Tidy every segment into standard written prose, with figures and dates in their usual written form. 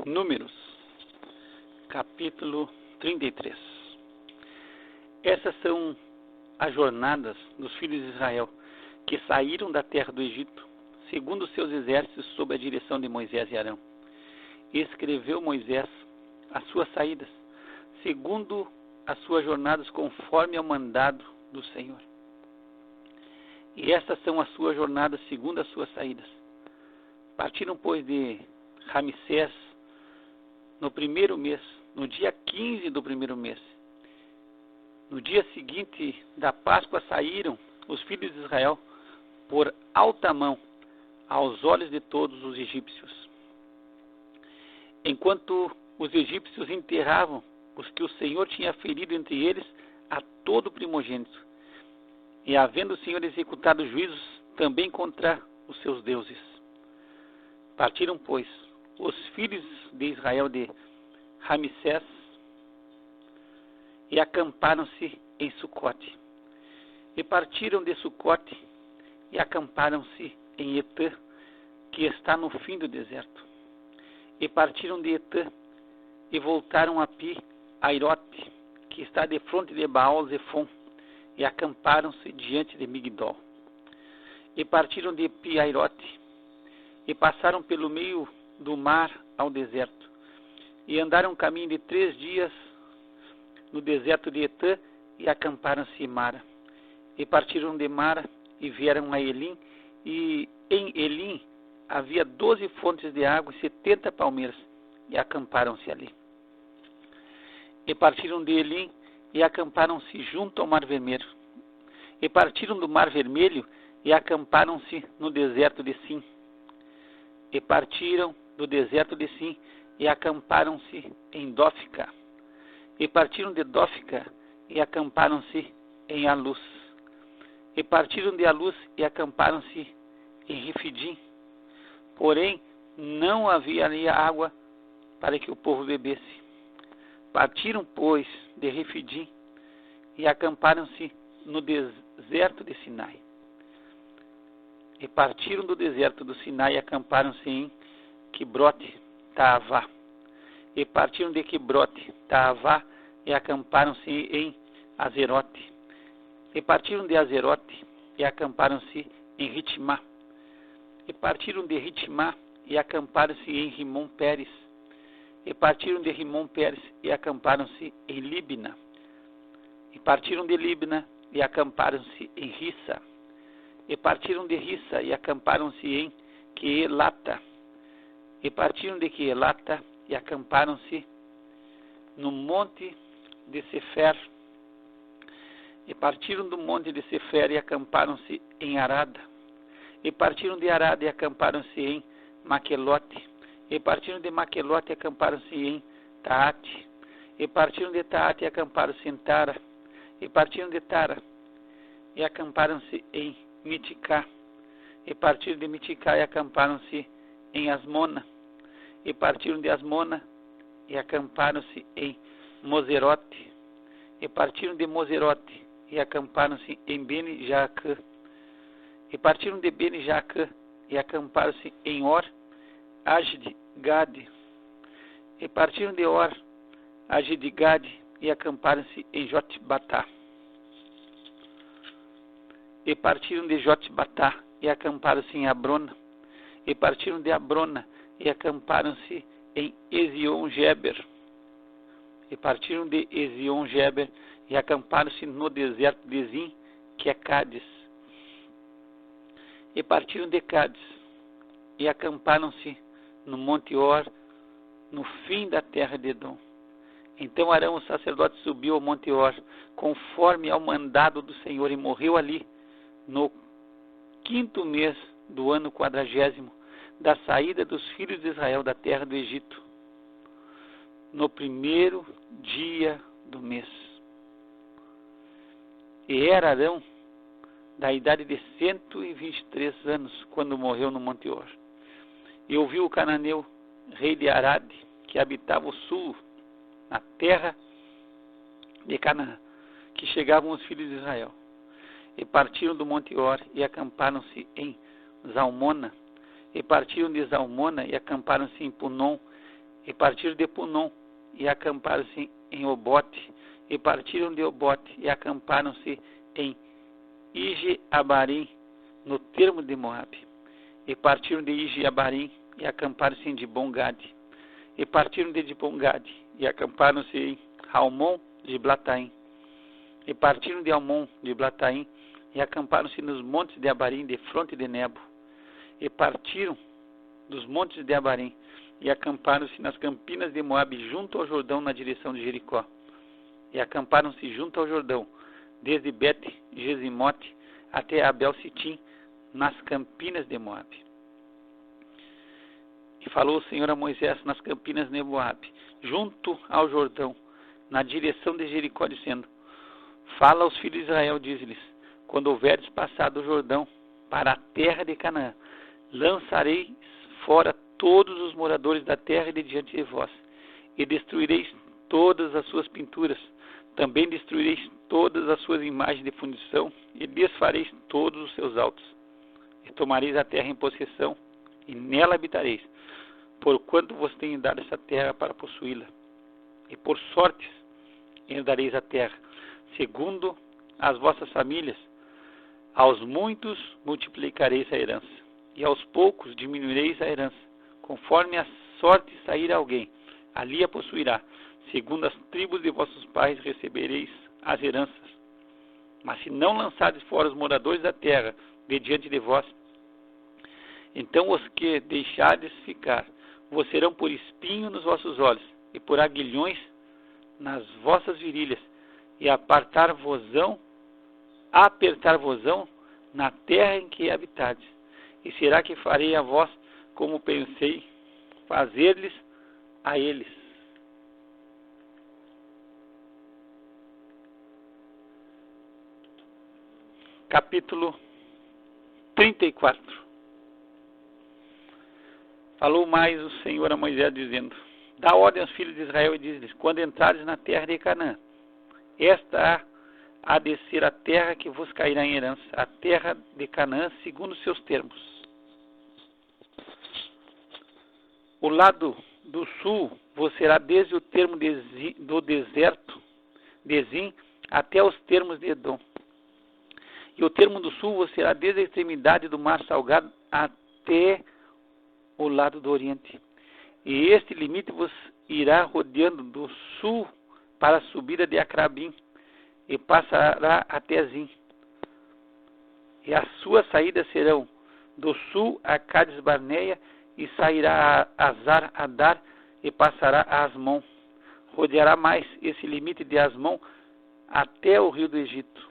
Números, capítulo 33. Essas são as jornadas dos filhos de Israel, que saíram da terra do Egito, segundo seus exércitos, sob a direção de Moisés e Arão. E escreveu Moisés as suas saídas, segundo as suas jornadas, conforme ao mandado do Senhor. E estas são as suas jornadas, segundo as suas saídas. Partiram, pois, de Ramsés no primeiro mês, no dia 15 do primeiro mês. No dia seguinte da Páscoa saíram os filhos de Israel por alta mão aos olhos de todos os egípcios. Enquanto os egípcios enterravam os que o Senhor tinha ferido entre eles a todo primogênito, e havendo o Senhor executado juízos também contra os seus deuses. Partiram, pois, os filhos de Israel de Ramsés e acamparam-se em Sucote. E partiram de Sucote e acamparam-se em Etã, que está no fim do deserto. E partiram de Etã e voltaram a Pi-Airote, que está de fronte de Baal-Zefon, e acamparam-se diante de Migdol. E partiram de Pi-Airote e passaram pelo meio do mar ao deserto, e andaram um caminho de 3 dias no deserto de Etã, e acamparam-se em Mara. E partiram de Mara e vieram a Elim, e em Elim havia 12 fontes de água e 70 palmeiras, e acamparam-se ali. E partiram de Elim e acamparam-se junto ao Mar Vermelho. E partiram do Mar Vermelho e acamparam-se no deserto de Sim. E partiram do deserto de Sim e acamparam-se em Dófica. E partiram de Dófica e acamparam-se em Alus. E partiram de Alus e acamparam-se em Refidim. Porém, não havia ali água para que o povo bebesse. Partiram, pois, de Refidim e acamparam-se no deserto de Sinai. E partiram do deserto do Sinai e acamparam-se em Quibrote-Taavá. E partiram de Quibrote-Taavá e acamparam-se em Azerote. E partiram de Azerote e acamparam-se em Ritmá. E partiram de Ritmá e acamparam-se em Rimon-Pérez. E partiram de Rimon-Pérez e acamparam-se em Libna. E partiram de Libna e acamparam-se em Rissa. E partiram de Rissa e acamparam-se em Quelata. E partiram de Quelata e acamparam-se no monte de Sefer. E partiram do monte de Sefer e acamparam-se em Arada. E partiram de Arada e acamparam-se em Maquelote. E partiram de Maquelote e acamparam-se em Taate. E partiram de Taate e acamparam-se em Tara. E partiram de Tara e acamparam-se em Miticá. E partiram de Miticá e acamparam-se em Asmona. E partiram de Asmona e acamparam-se em Moserote. E partiram de Moserote e acamparam-se em Bene-Jaacã. E partiram de Bene-Jaacã e acamparam-se em Or-Agidgade. E partiram de Or-Agidgade e acamparam-se em Jotbatá. E partiram de Jotbatá e acamparam-se em Abrona. E partiram de Abrona e acamparam-se em Ezion-Geber. E partiram de Ezion-Geber e acamparam-se no deserto de Zim, que é Cádiz. E partiram de Cádiz e acamparam-se no Monte Or, no fim da terra de Edom. Então Arão, o sacerdote, subiu ao Monte Or, conforme ao mandado do Senhor, e morreu ali, no 5º mês do ano 40º, da saída dos filhos de Israel da terra do Egito, no 1º dia do mês. E era Arão da idade de 123 anos, quando morreu no Monte Or. E ouviu o cananeu, rei de Arade, que habitava o sul, na terra de Canaã, que chegavam os filhos de Israel. E partiram do Monte Or e acamparam-se em Zalmona. E partiram de Zalmona e acamparam-se em Punon, e partiram de Punom, e acamparam-se em Obote, e partiram de Obote, e acamparam-se em Ije-Abarim, no termo de Moabe, e partiram de Ije-Abarim, e acamparam-se em Dibon-Gade, e partiram de Dibon-Gade, e acamparam-se em Almon de Blataim, e partiram de Almon de Blataim, e acamparam-se nos montes de Abarim, de fronte de Nebo, e partiram dos montes de Abarim, e acamparam-se nas campinas de Moabe, junto ao Jordão, na direção de Jericó. E acamparam-se junto ao Jordão, desde Bet-Gesimote até Abel-Sitim, nas campinas de Moabe. E falou o Senhor a Moisés nas campinas de Moabe, junto ao Jordão, na direção de Jericó, dizendo: Fala aos filhos de Israel, diz-lhes: Quando houveres passado o Jordão para a terra de Canaã, lançareis fora todos os moradores da terra de diante de vós, e destruireis todas as suas pinturas, também destruireis todas as suas imagens de fundição, e desfareis todos os seus altos, e tomareis a terra em possessão, e nela habitareis, porquanto vos tenho dado essa terra para possuí-la, e por sortes herdareis a terra, segundo as vossas famílias. Aos muitos multiplicareis a herança, e aos poucos diminuireis a herança, conforme a sorte sair a alguém, ali a possuirá. Segundo as tribos de vossos pais recebereis as heranças. Mas se não lançardes fora os moradores da terra de diante de vós, então os que deixardes ficar vos serão por espinho nos vossos olhos, e por aguilhões nas vossas virilhas, e apertar-vos-ão na terra em que habitardes. E será que farei a vós como pensei fazer-lhes a eles? Capítulo 34. Falou mais o Senhor a Moisés, dizendo: Dá ordem aos filhos de Israel e diz-lhes: Quando entrares na terra de Canaã, esta há de ser a terra que vos cairá em herança, a terra de Canaã, segundo os seus termos. O lado do sul vos será desde o termo do deserto de Zim até os termos de Edom. E o termo do sul vos será desde a extremidade do mar salgado até o lado do oriente. E este limite vos irá rodeando do sul para a subida de Acrabim, e passará até Zim. E as suas saídas serão do sul a Cades Barneia, e sairá a Azar Adar, e passará a Asmon. Rodeará mais esse limite de Asmon até o rio do Egito,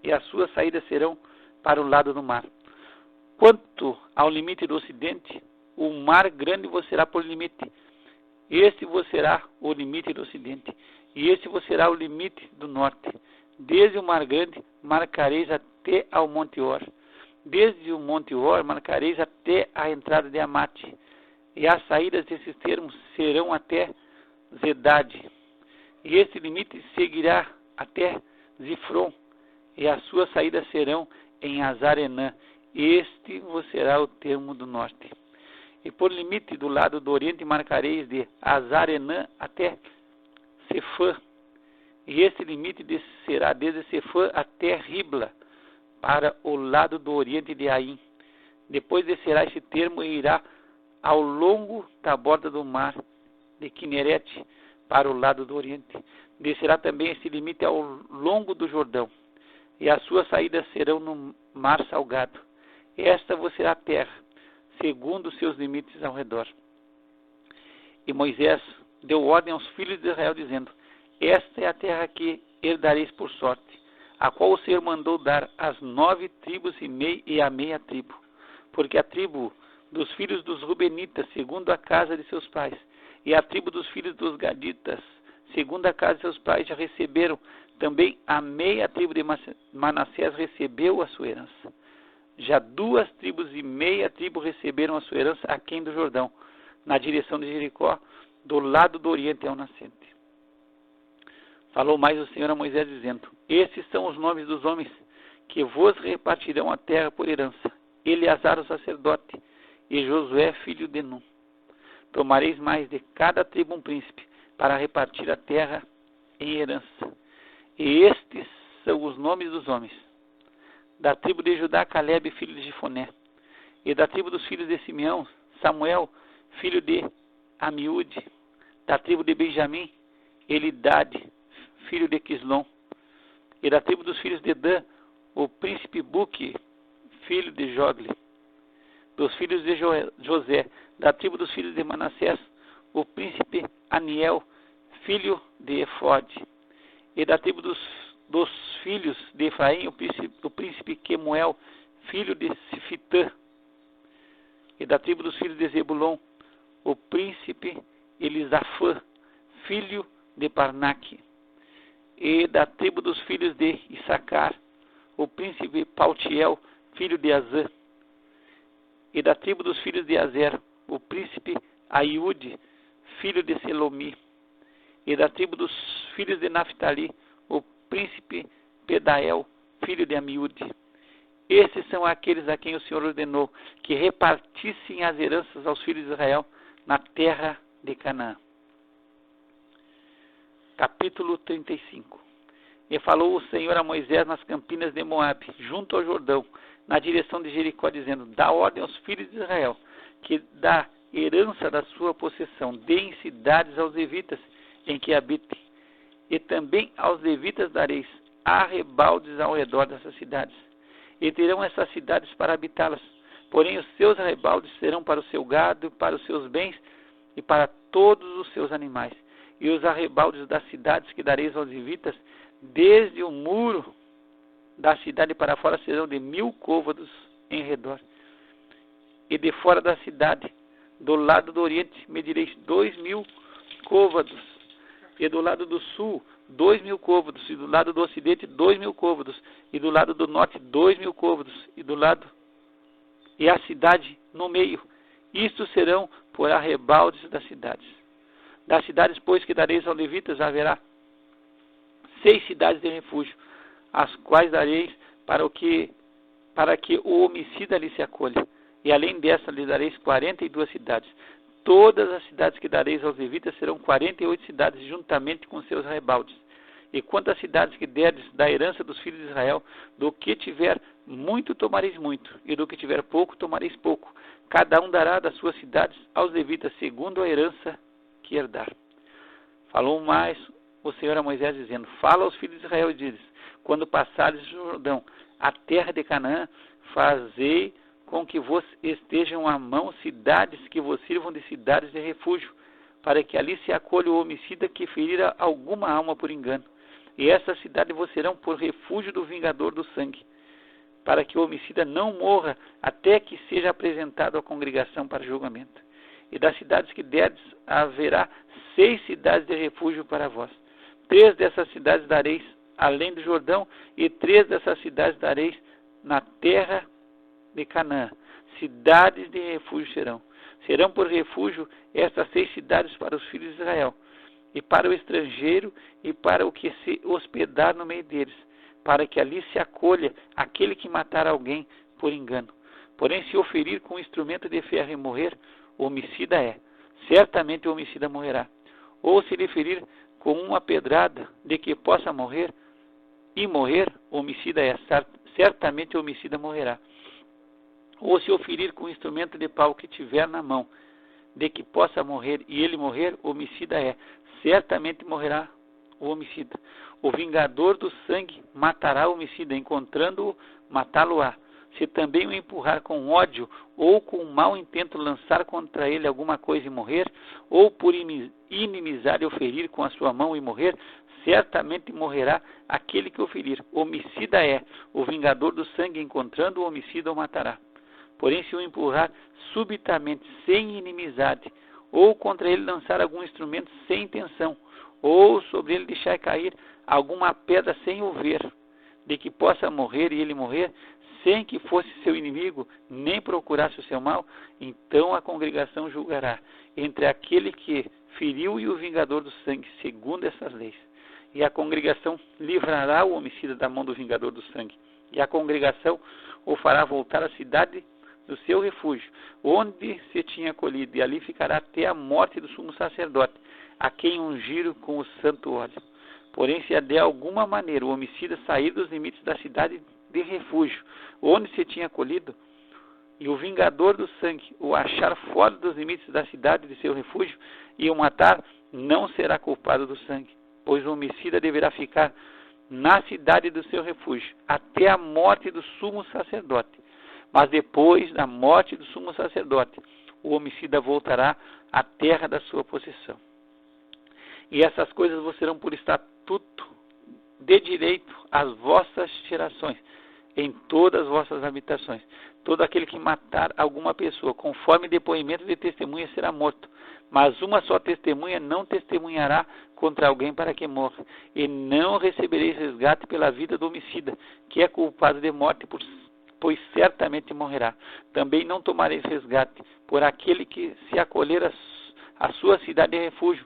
e as suas saídas serão para o lado do mar. Quanto ao limite do ocidente, o mar grande vos será por limite. Este vos será o limite do ocidente, e este vos será o limite do norte. Desde o mar grande marcareis até ao Monte Or. Desde o Monte Or marcareis até a entrada de Amate. E as saídas desses termos serão até Zedade. E este limite seguirá até Zifron. E as suas saídas serão em Azar-Enã. Este vos será o termo do norte. E por limite do lado do oriente marcareis de Azar-Enã até Sefã. E este limite será desde Sefã até Ribla, para o lado do oriente de Aim. Depois descerá esse termo e irá ao longo da borda do mar de Quinerete, para o lado do oriente. Descerá também esse limite ao longo do Jordão. E as suas saídas serão no mar salgado. Esta vos será a terra, segundo os seus limites ao redor. E Moisés deu ordem aos filhos de Israel, dizendo: Esta é a terra que herdareis por sorte, a qual o Senhor mandou dar às 9 tribos e a meia tribo. Porque a tribo dos filhos dos Rubenitas, segundo a casa de seus pais, e a tribo dos filhos dos Gaditas, segundo a casa de seus pais, já receberam. Também a meia tribo de Manassés recebeu a sua herança. Já 2 tribos e meia tribo receberam a sua herança aquém do Jordão, na direção de Jericó, do lado do oriente ao nascente. Falou mais o Senhor a Moisés, dizendo: Estes são os nomes dos homens que vos repartirão a terra por herança: Eleazar o sacerdote, e Josué filho de Nun. Tomareis mais de cada tribo um príncipe, para repartir a terra em herança. E estes são os nomes dos homens. Da tribo de Judá, Calebe, filho de Jefoné. E da tribo dos filhos de Simeão, Samuel, filho de Amiúde. Da tribo de Benjamim, Elidade, filho de Quislom. E da tribo dos filhos de Dan, o príncipe Buque, filho de Jogle. Dos filhos de José, da tribo dos filhos de Manassés, o príncipe Aniel, filho de Efode. E da tribo dos filhos de Efraim, o príncipe Quemuel, filho de Sifitã. E da tribo dos filhos de Zebulon, o príncipe Elisafã, filho de Parnaque. E da tribo dos filhos de Issacar, o príncipe Paltiel, filho de Azã. E da tribo dos filhos de Azer, o príncipe Aiude, filho de Selomi. E da tribo dos filhos de Naphtali, o príncipe Pedael, filho de Amiúde. Esses são aqueles a quem o Senhor ordenou que repartissem as heranças aos filhos de Israel na terra de Canaã. Capítulo 35. E falou o Senhor a Moisés nas campinas de Moabe, junto ao Jordão, na direção de Jericó, dizendo: dá ordem aos filhos de Israel, que da herança da sua possessão deem cidades aos levitas em que habitem, e também aos levitas dareis arrebaldes ao redor dessas cidades, e terão essas cidades para habitá-las. Porém os seus arrebaldes serão para o seu gado, para os seus bens e para todos os seus animais. E os arrebaldes das cidades que dareis aos levitas, desde o muro da cidade para fora, serão de 1000 côvados em redor. E de fora da cidade, do lado do oriente, medireis 2000 côvados. E do lado do sul, 2000 côvados. E do lado do ocidente, 2000 côvados. E do lado do norte, 2000 côvados. E a cidade no meio. Isto serão por arrebaldes das cidades. Das cidades, pois, que dareis aos levitas, haverá 6 cidades de refúgio, as quais dareis para que o homicida ali se acolha. E além dessa lhe dareis 42 cidades. Todas as cidades que dareis aos levitas serão 48 cidades, juntamente com seus arrebaldes. E quanto às cidades que derdes da herança dos filhos de Israel, do que tiver muito tomareis muito, e do que tiver pouco tomareis pouco. Cada um dará das suas cidades aos levitas, segundo a herança que herdar. Falou mais o Senhor a Moisés, dizendo: fala aos filhos de Israel e diz: quando passares o Jordão, a terra de Canaã, fazei com que vos estejam à mão cidades que vos sirvam de cidades de refúgio, para que ali se acolha o homicida que ferira alguma alma por engano. E essas cidades vos serão por refúgio do vingador do sangue, para que o homicida não morra até que seja apresentado à congregação para julgamento. E das cidades que derdes, haverá 6 cidades de refúgio para vós. 3 dessas cidades dareis além do Jordão, e 3 dessas cidades dareis na terra de Canaã. Cidades de refúgio serão. Serão por refúgio estas 6 cidades para os filhos de Israel, e para o estrangeiro, e para o que se hospedar no meio deles, para que ali se acolha aquele que matar alguém por engano. Porém, se o ferir com instrumento de ferro e morrer, o homicida é. Certamente o homicida morrerá. Ou se lhe ferir com uma pedrada de que possa morrer, e morrer, o homicida é. Certamente o homicida morrerá. Ou se o ferir com instrumento de pau que tiver na mão, de que possa morrer, e ele morrer, o homicida é. Certamente morrerá o homicida. O vingador do sangue matará o homicida, encontrando-o, matá-lo-á. Se também o empurrar com ódio, ou com mau intento lançar contra ele alguma coisa e morrer, ou por inimizade o ferir com a sua mão e morrer, certamente morrerá aquele que o ferir. Homicida é. O vingador do sangue, encontrando o homicida, o matará. Porém, se o empurrar subitamente, sem inimizade, ou contra ele lançar algum instrumento sem intenção, ou sobre ele deixar cair alguma pedra sem o ver, de que possa morrer e ele morrer, sem que fosse seu inimigo, nem procurasse o seu mal, então a congregação julgará entre aquele que feriu e o vingador do sangue, segundo essas leis. E a congregação livrará o homicida da mão do vingador do sangue. E a congregação o fará voltar à cidade do seu refúgio, onde se tinha colhido, e ali ficará até a morte do sumo sacerdote, a quem ungiram com o santo óleo. Porém, se de alguma maneira o homicida sair dos limites da cidade de refúgio, onde se tinha colhido, e o vingador do sangue o achar fora dos limites da cidade de seu refúgio e o matar, não será culpado do sangue, pois o homicida deverá ficar na cidade do seu refúgio, até a morte do sumo sacerdote. Mas depois da morte do sumo sacerdote, o homicida voltará à terra da sua possessão. E essas coisas vos serão por estatuto de direito às vossas gerações, em todas as vossas habitações. Todo aquele que matar alguma pessoa, conforme depoimento de testemunha, será morto. Mas uma só testemunha não testemunhará contra alguém para que morra. E não recebereis resgate pela vida do homicida, que é culpado de morte, pois certamente morrerá. Também não tomareis resgate por aquele que se acolher à sua cidade de refúgio,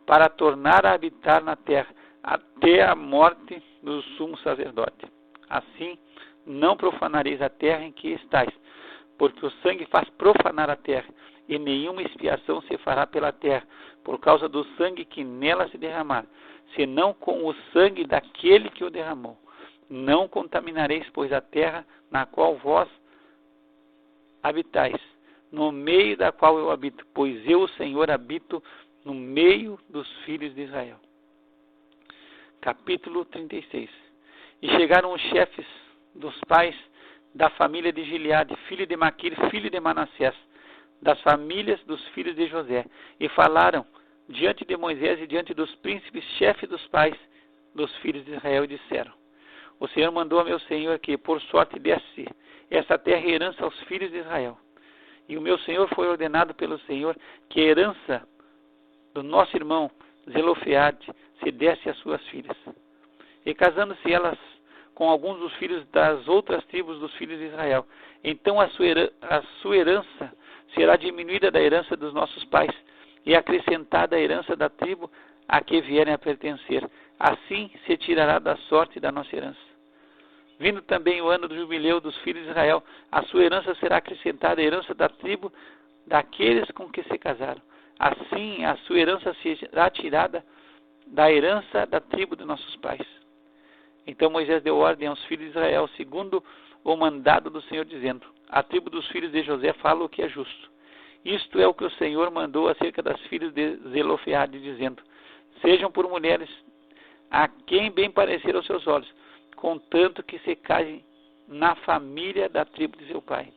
para tornar a habitar na terra, até a morte do sumo sacerdote. Assim, não profanareis a terra em que estáis, porque o sangue faz profanar a terra, e nenhuma expiação se fará pela terra, por causa do sangue que nela se derramar, senão com o sangue daquele que o derramou. Não contaminareis, pois, a terra na qual vós habitais, no meio da qual eu habito, pois eu, o Senhor, habito no meio dos filhos de Israel. Capítulo 36. E chegaram os chefes dos pais da família de Gileade, filho de Maquir, filho de Manassés, das famílias dos filhos de José, e falaram diante de Moisés e diante dos príncipes, chefes dos pais dos filhos de Israel, e disseram: o Senhor mandou a meu Senhor que, por sorte, desse essa terra e herança aos filhos de Israel. E o meu Senhor foi ordenado pelo Senhor que a herança do nosso irmão Zelofeade se desse às suas filhas. E casando-se elas com alguns dos filhos das outras tribos dos filhos de Israel, então a sua herança será diminuída da herança dos nossos pais, e acrescentada a herança da tribo a que vierem a pertencer. Assim se tirará da sorte da nossa herança. Vindo também o ano do jubileu dos filhos de Israel, a sua herança será acrescentada à herança da tribo daqueles com que se casaram. Assim a sua herança será tirada da herança da tribo de nossos pais. Então Moisés deu ordem aos filhos de Israel, segundo o mandado do Senhor, dizendo: a tribo dos filhos de José fala o que é justo. Isto é o que o Senhor mandou acerca das filhas de Zelofeade, dizendo: sejam por mulheres a quem bem parecer aos seus olhos, contanto que se casem na família da tribo de seu pai.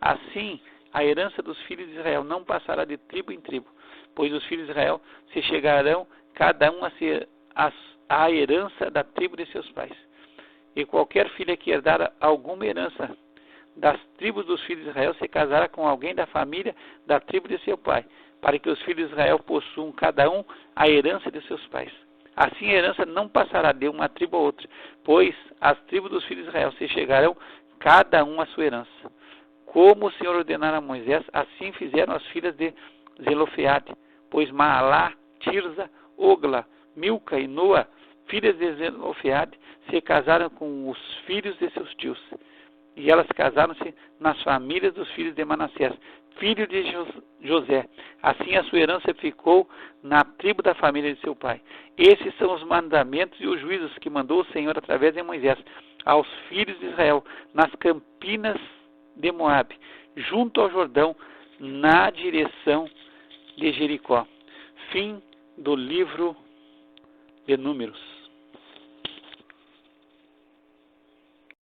Assim, a herança dos filhos de Israel não passará de tribo em tribo, pois os filhos de Israel se chegarão cada um a herança da tribo de seus pais. E qualquer filha que herdar alguma herança das tribos dos filhos de Israel se casará com alguém da família da tribo de seu pai, para que os filhos de Israel possuam cada um a herança de seus pais. Assim a herança não passará de uma tribo a outra, pois as tribos dos filhos de Israel se chegarão cada um a sua herança. Como o Senhor ordenara a Moisés, assim fizeram as filhas de Zelofeade, pois Maalá, Tirza, Ogla, Milca e Noa, filhas de Zelofeade, se casaram com os filhos de seus tios. E elas casaram-se nas famílias dos filhos de Manassés, filho de José. Assim a sua herança ficou na tribo da família de seu pai. Esses são os mandamentos e os juízos que mandou o Senhor através de Moisés aos filhos de Israel, nas campinas de Moabe, junto ao Jordão, na direção de Jericó. Fim do livro de Números.